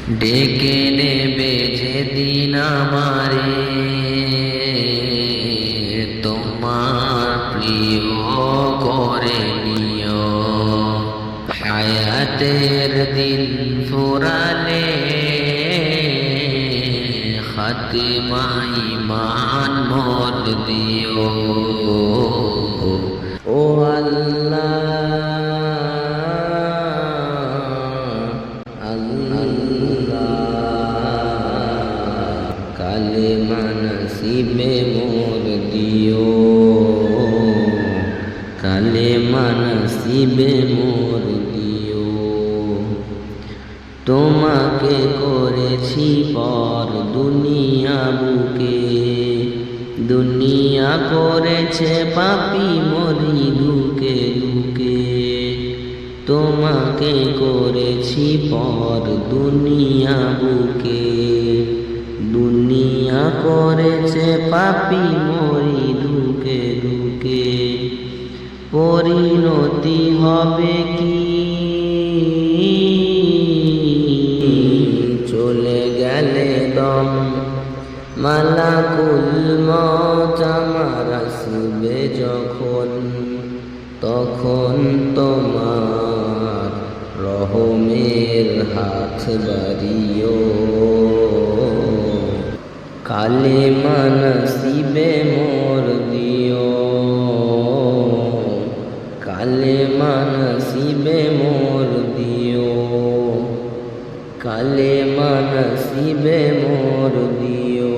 ডেকে নেবে যেদিন আমারে তোমার প্রিয় করে নিও। হায়াতের দিন ফুরালে খাতিমা ঈমান মোর দিও। ও কালেমা নসিবে মোর দিও, কালেমা নসিবে মোর দিও। তোমাকে করেছি পর দুনিয়া বুকে, দুনিয়া করেছে পাপী মরি দুকে দুকে। তোমাকে করেছি পর দুনিয়া বুকে, দুনিয়া করেছে পাপী মরি দুকে দুকে। পরিণতি হবে কি চলে গেলে দম, মালাকুল মউত আমার আসবে যখন, তখন তোমার রহমের হাত বাড়িও। কালেমা নসিবে মোর দিও, কালেমা নসিবে মোর দিও, কালেমা নসিবে মোর দিও।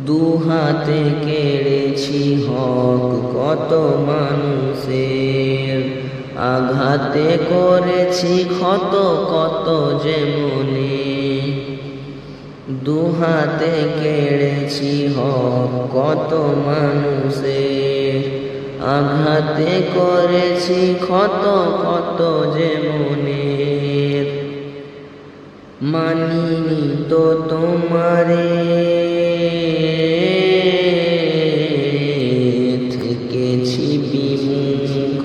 দুহাতে কেড়েছি হক কত মানুষের, আঘাতে করেছি ক্ষত কত যে মনে। দুহাতে কেড়েছি হক কত মানুষের, আঘাতে করেছি ক্ষত কত যে মনের। মানিনি তো তোমারে থেকেছি বিমুখ,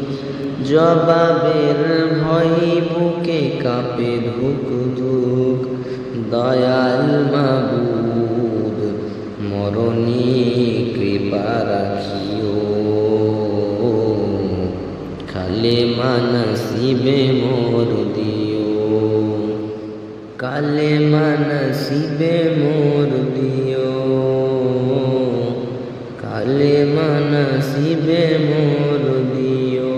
জবাবের ভয় বুকে কাঁপে ধুক ধুক। দয়াল মাবুদ মরণে কৃপা রাখিও। কালেমা নসিবে মোর দিও, কালেমা নসিবে মোর দিও, কালেমা নসিবে মোর দিও।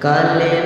কালেমা